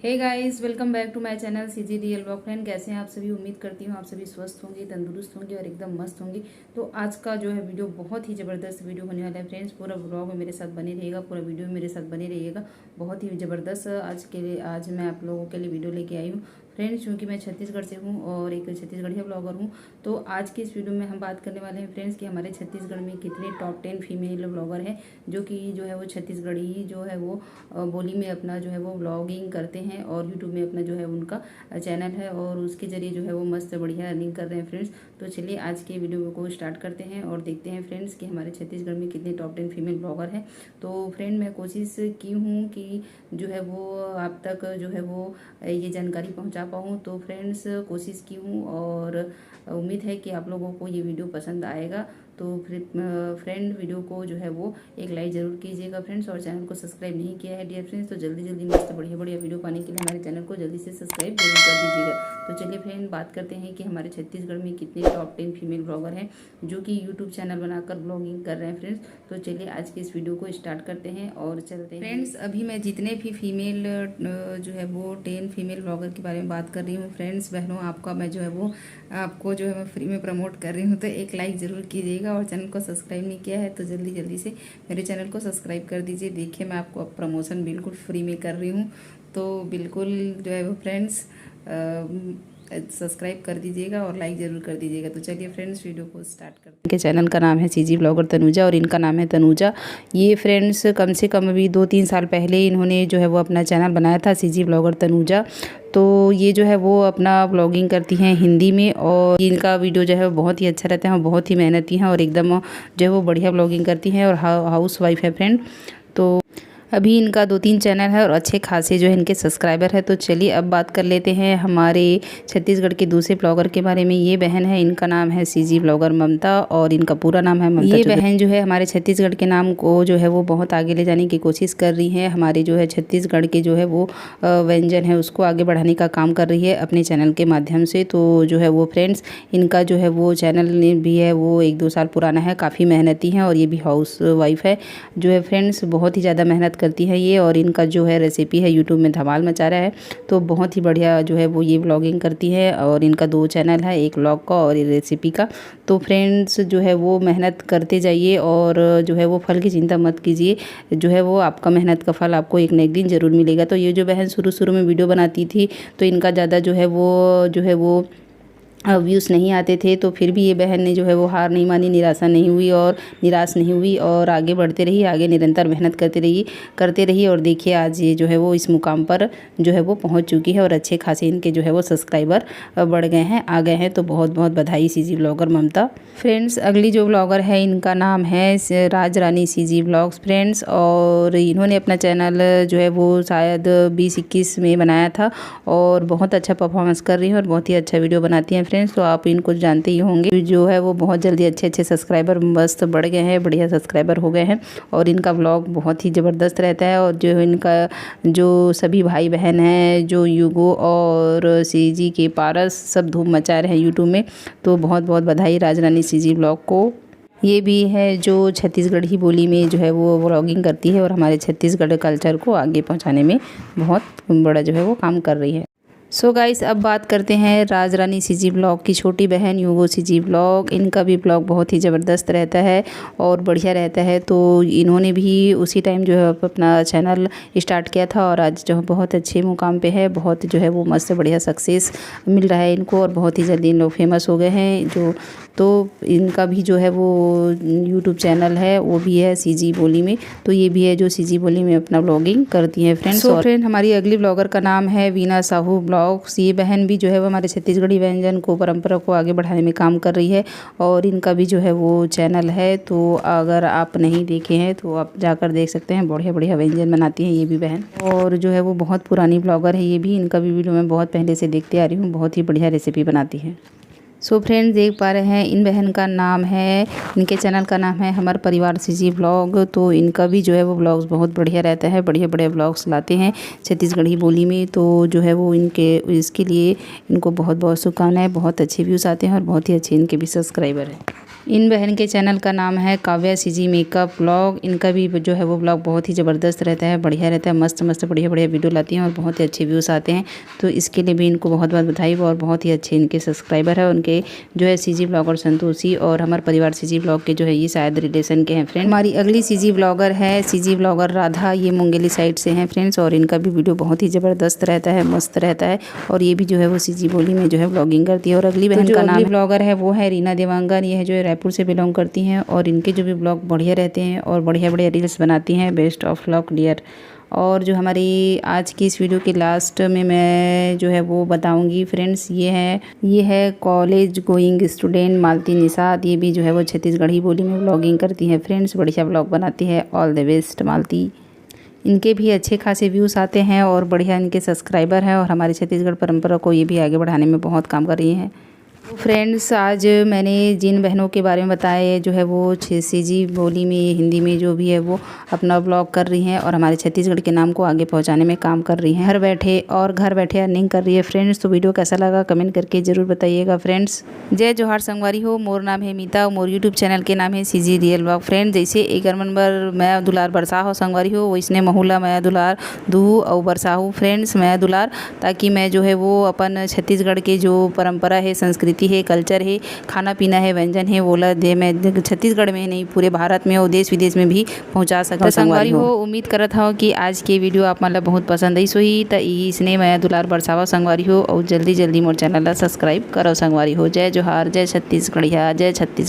Hey guys, welcome back to my channel CG real blog. Friend, कैसे हैं आप सभी। उम्मीद करती हूँ आप सभी स्वस्थ होंगे, तंदुरुस्त होंगे और एकदम मस्त होंगे। तो आज का जो है वीडियो बहुत ही ज़बरदस्त वीडियो होने वाला है फ्रेंड्स। पूरा ब्लॉग में मेरे साथ बने रहिएगा, पूरा वीडियो में मेरे साथ बने रहिएगा। बहुत ही ज़बरदस्त आज मैं आप लोगों के लिए वीडियो लेके आई हूँ फ्रेंड्स। क्योंकि मैं छत्तीसगढ़ से हूँ और एक छत्तीसगढ़िया ब्लॉगर हूँ। तो आज की इस वीडियो में हम बात करने वाले हैं फ्रेंड्स कि हमारे छत्तीसगढ़ में कितने टॉप 10 फीमेल ब्लॉगर हैं जो कि जो है वो छत्तीसगढ़ी जो है वो बोली में अपना जो है वो ब्लॉगिंग करते हैं और यूट्यूब में अपना जो है उनका चैनल है और उसके ज़रिए जो है वो मस्त बढ़िया अर्निंग कर रहे हैं फ्रेंड्स। तो चलिए आज के वीडियो को स्टार्ट करते हैं और देखते हैं फ्रेंड्स कि हमारे छत्तीसगढ़ में कितने टॉप 10 फीमेल ब्लॉगर हैं। तो फ्रेंड, मैं कोशिश की हूँ कि जो है वो आप तक जो है वो ये जानकारी पहुँचा पाऊँ। तो फ्रेंड्स, कोशिश की हूँ और उम्मीद है कि आप लोगों को ये वीडियो पसंद आएगा। तो फिर फ्रेंड, वीडियो को जो है वो एक लाइक ज़रूर कीजिएगा फ्रेंड्स। और चैनल को सब्सक्राइब नहीं किया है डियर फ्रेंड्स तो जल्दी जल्दी मस्त बढ़िया बढ़िया वीडियो पाने के लिए हमारे चैनल को जल्दी से सब्सक्राइब जरूर कर दीजिएगा। तो चलिए फ्रेंड, बात करते हैं कि हमारे छत्तीसगढ़ में कितने टॉप 10 फीमेल ब्लॉगर हैं जो कि यूट्यूब चैनल बनाकर ब्लॉगिंग कर रहे हैं फ्रेंड्स। तो चलिए आज की इस वीडियो को स्टार्ट करते हैं और चलते हैं फ्रेंड्स। अभी मैं जितने भी फीमेल जो है वो 10 फीमेल ब्लॉगर के बारे में बात कर रही हूँ फ्रेंड्स, बहनों, आपका मैं जो है वो आपको जो है मैं फ्री में प्रमोट कर रही हूँ। तो एक लाइक ज़रूर कीजिएगा और चैनल को सब्सक्राइब नहीं किया है तो जल्दी जल्दी से मेरे चैनल को सब्सक्राइब कर दीजिए। देखिए, मैं आपको अब प्रमोशन बिल्कुल फ्री में कर रही हूँ। तो बिल्कुल जो है वो फ्रेंड्स सब्सक्राइब कर दीजिएगा और लाइक ज़रूर कर दीजिएगा। तो चलिए फ्रेंड्स, वीडियो को स्टार्ट करते हैं। इनके चैनल का नाम है सीजी ब्लॉगर तनुजा और इनका नाम है तनुजा। ये फ्रेंड्स कम से कम अभी 2-3 साल पहले इन्होंने जो है वो अपना चैनल बनाया था सीजी ब्लॉगर तनुजा। तो ये जो है वो अपना ब्लॉगिंग करती हैं हिंदी में और इनका वीडियो जो है वो बहुत ही अच्छा रहता है और बहुत ही मेहनती हैं और एकदम जो है वो बढ़िया ब्लॉगिंग करती हैं और हाउस वाइफ है फ्रेंड। तो अभी इनका 2-3 चैनल है और अच्छे खासे जो है इनके सब्सक्राइबर है। तो चलिए अब बात कर लेते हैं हमारे छत्तीसगढ़ के दूसरे ब्लॉगर के बारे में। ये बहन है, इनका नाम है सीजी ब्लॉगर ममता और इनका पूरा नाम है ममता। ये बहन जो है हमारे छत्तीसगढ़ के नाम को जो है वो बहुत आगे ले जाने की कोशिश कर रही है। हमारे जो है छत्तीसगढ़ के जो है वो व्यंजन है उसको आगे बढ़ाने का काम कर रही है अपने चैनल के माध्यम से। तो जो है वो फ्रेंड्स, इनका जो है वो चैनल भी है वो 1-2 साल पुराना है, काफ़ी मेहनती हैं और ये भी हाउस वाइफ है। जो है फ्रेंड्स बहुत ही ज़्यादा मेहनत करती है ये और इनका जो है रेसिपी है यूट्यूब में धमाल मचा रहा है। तो बहुत ही बढ़िया जो है वो ये ब्लॉगिंग करती है और इनका 2 चैनल है, एक व्लॉग का और एक रेसिपी का। तो फ्रेंड्स जो है वो मेहनत करते जाइए और जो है वो फल की चिंता मत कीजिए। जो है वो आपका मेहनत का फल आपको एक न एक दिन ज़रूर मिलेगा। तो ये जो बहन शुरू में वीडियो बनाती थी तो इनका ज़्यादा जो है वो व्यूज़ नहीं आते थे। तो फिर भी ये बहन ने जो है वो हार नहीं मानी, निराश नहीं हुई और आगे बढ़ते रही, आगे निरंतर मेहनत करते रही और देखिए आज ये जो है वो इस मुकाम पर जो है वो पहुंच चुकी है और अच्छे खासे इनके जो है वो सब्सक्राइबर बढ़ गए हैं, आ गए हैं। तो बहुत बहुत बधाई सीजी ब्लॉगर ममता। फ्रेंड्स, अगली जो ब्लॉगर है इनका नाम है राज रानी सीजी ब्लॉग्स फ्रेंड्स और इन्होंने अपना चैनल जो है वो शायद 2021 में बनाया था और बहुत अच्छा परफॉर्मेंस कर रही है और बहुत ही अच्छा वीडियो बनाती हैं फ्रेंड्स। तो आप इनको जानते ही होंगे, जो है वो बहुत जल्दी अच्छे सब्सक्राइबर मस्त बढ़ गए हैं, बढ़िया सब्सक्राइबर हो गए हैं और इनका व्लॉग बहुत ही ज़बरदस्त रहता है। और जो इनका जो सभी भाई बहन हैं, जो युगो और सीजी के पारस, सब धूम मचा रहे हैं यूट्यूब में। तो बहुत बहुत बधाई राजरानी सीजी ब्लॉग को। ये भी है जो छत्तीसगढ़ी बोली में जो है वो व्लॉगिंग करती है और हमारे छत्तीसगढ़ कल्चर को आगे पहुंचाने में बहुत बड़ा जो है वो काम कर रही है। सो गाइस, अब बात करते हैं राज रानी सीजी ब्लॉग की छोटी बहन युगो सीजी ब्लॉग। इनका भी ब्लॉग बहुत ही ज़बरदस्त रहता है और बढ़िया रहता है। तो इन्होंने भी उसी टाइम जो है अपना चैनल स्टार्ट किया था और आज जो बहुत अच्छे मुकाम पे है, बहुत जो है वो मस्त बढ़िया सक्सेस मिल रहा है इनको और बहुत ही जल्दी इन लोग फेमस हो गए हैं। तो इनका भी जो है वो यूट्यूब चैनल है वो भी है सीजी बोली में। तो ये भी है जो सीजी बोली में अपना ब्लॉगिंग करती हैं फ्रेंड्स। और फ्रेंड, हमारी अगली ब्लॉगर का नाम है वीना साहू ब्लॉग्स। ये बहन भी जो है वो हमारे छत्तीसगढ़ी व्यंजन को, परंपरा को आगे बढ़ाने में काम कर रही है और इनका भी जो है वो चैनल है। तो अगर आप नहीं देखे हैं तो आप जाकर देख सकते हैं, बढ़िया बढ़िया व्यंजन बनाती हैं ये भी बहन और जो है वो बहुत पुरानी ब्लॉगर है ये भी। इनका भी वीडियो मैं बहुत पहले से देखते आ रही हूँ, बहुत ही बढ़िया रेसिपी बनाती है। सो फ्रेंड्स देख पा रहे हैं इन बहन का नाम है, इनके चैनल का नाम है हमार परिवार सीजी ब्लॉग। तो इनका भी जो है वो ब्लॉग्स बहुत बढ़िया रहता है, बढ़िया बढ़िया ब्लॉग्स लाते हैं छत्तीसगढ़ी बोली में। तो जो है वो इनके इसके लिए इनको बहुत बहुत शुभकामनाएं। बहुत अच्छे व्यूज़ आते हैं और बहुत ही अच्छे इनके भी सब्सक्राइबर हैं। इन बहन के चैनल का नाम है काव्या सीजी मेकअप ब्लॉग। इनका भी जो है वो ब्लॉग बहुत ही ज़बरदस्त रहता है, बढ़िया रहता है, मस्त मस्त बढ़िया बढ़िया वीडियो लाती हैं और बहुत ही अच्छे व्यूज़ आते हैं। तो इसके लिए भी इनको बहुत बहुत बधाई और बहुत ही अच्छे इनके सब्सक्राइबर है। उनके जो है सीजी ब्लॉगर संतोषी और हमारे परिवार सीजी ब्लॉग के जो है ये शायद रिलेशन के हैं फ्रेंड। हमारी अगली सीजी ब्लॉगर है सीजी ब्लॉगर राधा, ये मुंगेली साइड से हैं फ्रेंड्स। और इनका भी वीडियो बहुत ही ज़बरदस्त रहता है, मस्त रहता है। और ये भी जो है वो सीजी बोली में जो है ब्लॉगिंग करती है। और अगली बहन का नाम ब्लॉगर है वो है रीना देवांगन। ये है जो रायपुर से बिलोंग करती हैं और इनके जो भी ब्लॉग बढ़िया रहते हैं और बढ़िया बढ़िया रील्स बनाती हैं। Best of luck dear. और जो हमारी आज की इस वीडियो के लास्ट में मैं जो है वो बताऊंगी फ्रेंड्स, ये है कॉलेज गोइंग स्टूडेंट मालती निषाद। ये भी जो है वो छत्तीसगढ़ी बोली में ब्लॉगिंग करती है फ्रेंड्स, बढ़िया ब्लॉग बनाती है। ऑल द बेस्ट मालती। इनके भी अच्छे खासे व्यूज़ आते हैं और बढ़िया इनके सब्सक्राइबर हैं और हमारी छत्तीसगढ़ परंपरा को ये भी आगे बढ़ाने में बहुत काम कर रही हैं। फ्रेंड्स आज मैंने जिन बहनों के बारे में बताया जो है वो सीजी बोली में हिंदी में जो भी है वो अपना ब्लॉग कर रही हैं और हमारे छत्तीसगढ़ के नाम को आगे पहुंचाने में काम कर रही हैं घर बैठे अर्निंग कर रही है फ्रेंड्स। तो वीडियो कैसा लगा कमेंट करके ज़रूर बताइएगा फ्रेंड्स। जय जोहार संगवारी हो, मोर नाम है मीता और मोर यूट्यूब चैनल के नाम है सीजी रियल ब्लॉग फ्रेंड्स। जैसे 11 नंबर मैं दुलार बरसा हो संगवारी हो, वैसने महूला मैं दुलार दूह और बरसा हो फ्रेंड्स मैं दुलार, ताकि मैं जो है वो अपन छत्तीसगढ़ के जो परंपरा है, संस्कृति है, कल्चर है, खाना पीना है, व्यंजन है, बोला दे मैं छत्तीसगढ़ में नहीं पूरे भारत में और देश विदेश में भी पहुंचा सकता संगवारी हो। उम्मीद करत हो कि आज के वीडियो आप मतलब बहुत पसंद आई सोई तो इसने मैं दुलार बरसावा संगवारी हो और जल्दी जल्दी मोर चैनल ला सब्सक्राइब करो संगवारी हो। जय जोहार, जय छत्तीसगढ़िया, जय छत्तीसगढ़।